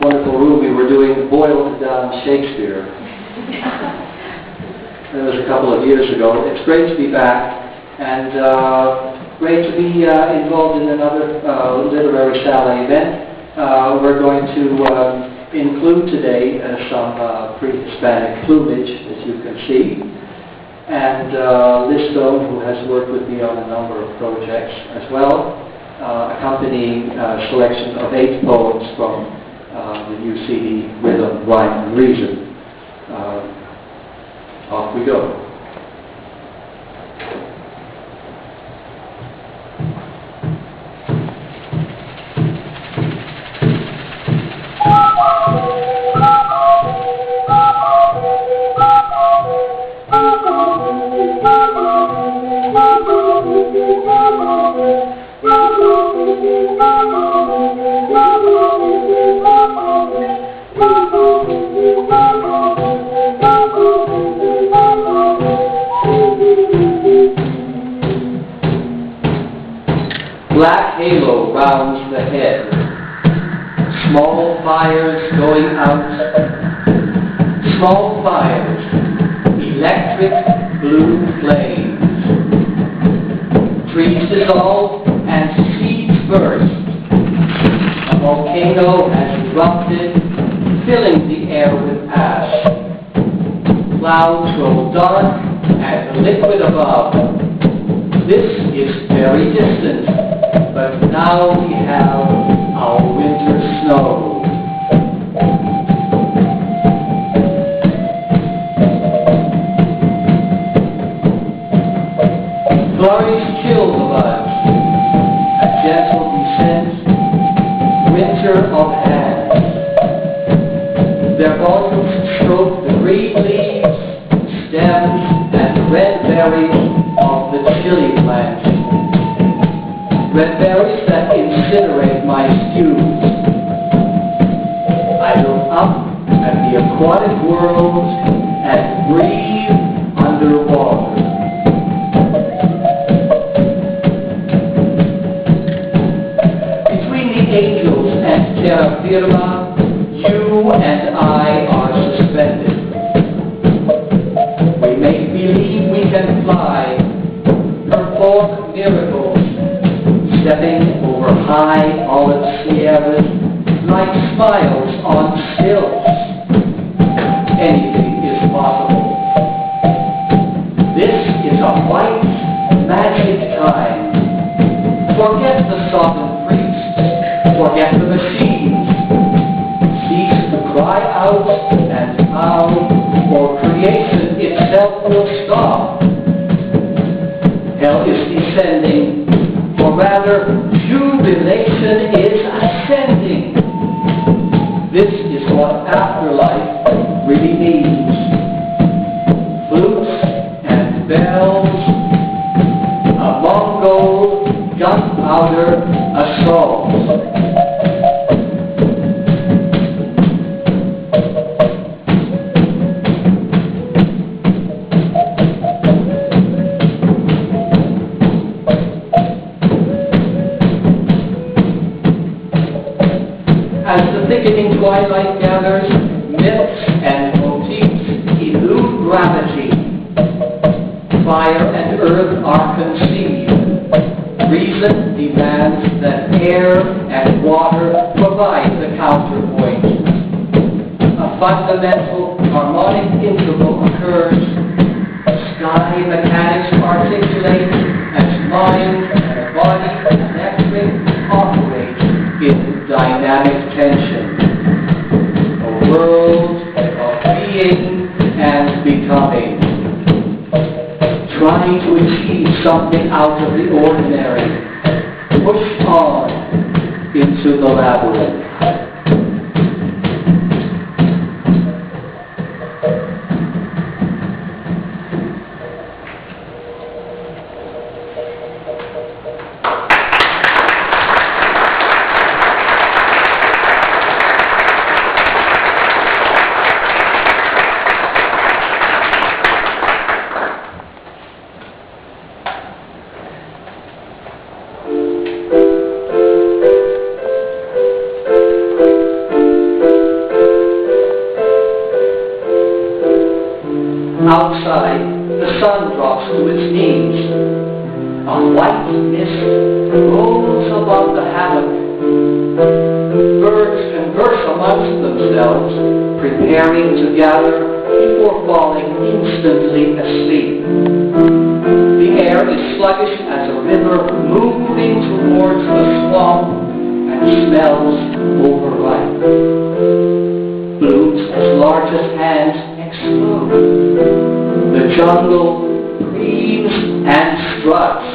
wonderful room, we were doing boiled down Shakespeare. That was a couple of years ago. It's great to be back, and great to be involved in another literary sala event. We're going to include today some pre-Hispanic plumage, as you can see, and Liz Stone, who has worked with me on a number of projects as well, accompanying a selection of 8 poems from the new CD, Rhythm, Rhyme, and Reason. Off we go. Black halo rounds the head, small fires going out, small fires, electric blue flames. Trees dissolve and seeds burst. A volcano has erupted, filling the air with ash. Clouds grow dark and liquid above. This is very distant, but now we have our winter snow. Flurries chill the buds, a gentle descent, winter of hands. Their volumes stroke the green leaves, stems, and the red berries of the chili plant. Red berries that incinerate my stews. I look up at the aquatic world and breathe underwater. Between the angels and terra firma, you and I are suspended. We make believe we can fly, perform miracles, stepping over high olive sierras like smiles on stilts. Anything is possible. This is a white magic time. Forget the softened priests, forget the machines. Cease to cry out and pound, or creation itself will stop. Hell is descending, or rather, jubilation is ascending. This is what afterlife really means. Flutes and bells, a Mongol gunpowder assault. As the thickening twilight gathers, myths and motifs elude gravity. Fire and earth are conceived. Reason demands that air and water provide the counterpoint. A fundamental harmonic interval occurs. Sky mechanics articulate as mind and body electric operate in dynamic tension. A world of being and becoming. Trying to achieve something out of the ordinary. Push on into the labyrinth. Outside, the sun drops to its knees. A white mist rolls above the hammock. Birds converse amongst themselves, preparing to gather before falling instantly asleep. The air is sluggish as a river moving towards the swamp and smells overripe. Blooms as large as hands explode. The jungle breathes and struts.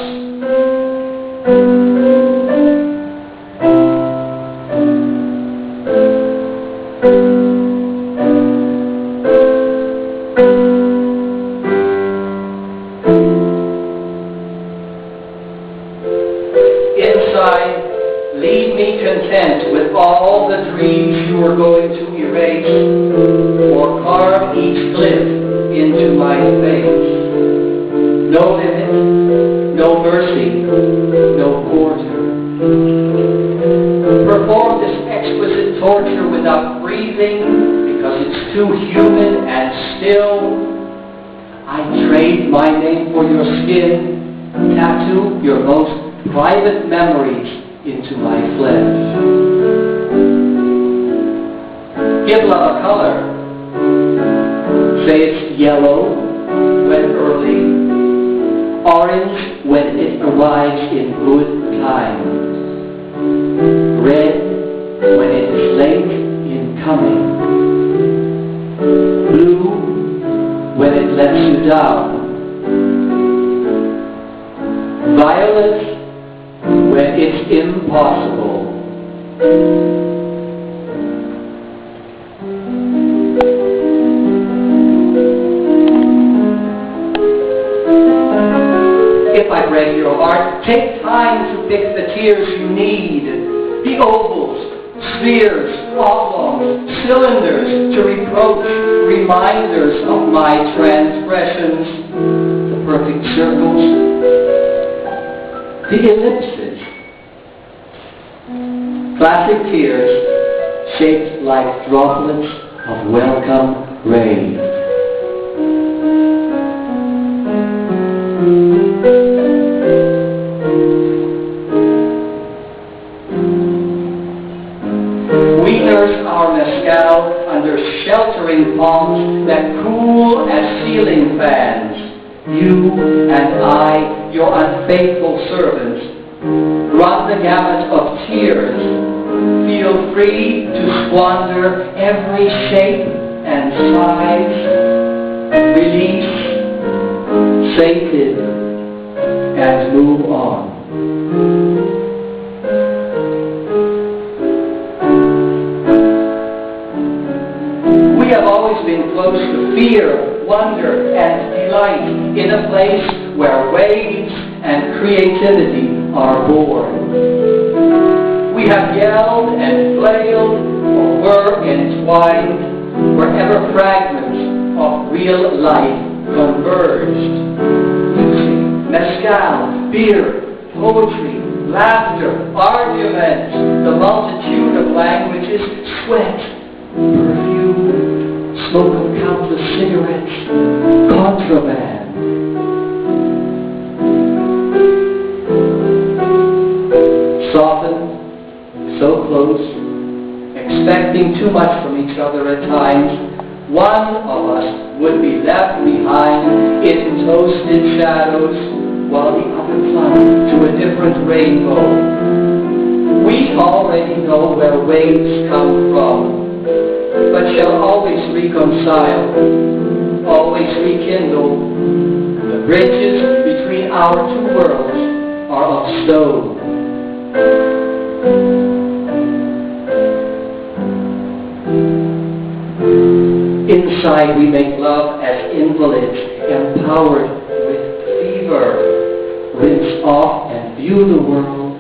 Inside, leave me content with all the dreams you are going to erase, or carve each cliff into my face. No limit, no mercy, no quarter. Perform this exquisite torture without breathing, because it's too human and still. I trade my name for your skin, tattoo your most private memories into my flesh. Give love a color. Say it's yellow when early, orange when it arrives in good time, red when it is late in coming, blue when it lets you down, violet when it's impossible. If I break your heart, take time to pick the tears you need. The ovals, spheres, oblongs, cylinders to reproach, reminders of my transgressions. The perfect circles, the ellipses. Classic tears shaped like droplets of welcome rain. We nurse our mezcal under sheltering palms that cool as ceiling fans. You and I, your unfaithful servants, run the gamut of tears. Feel free to squander every shape and size. Release, sated, and move on. We have always been close to fear, wonder, and delight in a place where waves and creativity are born. We have yelled and flailed, or were entwined, wherever fragments of real life converged. Music, mezcal, beer, poetry, laughter, arguments, the multitude of languages, sweat, perfume, smoke of countless cigarettes, contraband. Softened, so close, expecting too much from each other at times, one of us would be left behind in toasted shadows, while the other clung to a different rainbow. We already know where waves come from, but shall always reconcile, always rekindle. The bridges between our two worlds are of stone. Inside we make love as invalids, empowered with fever. Rinse off and view the world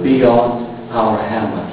beyond our hammock.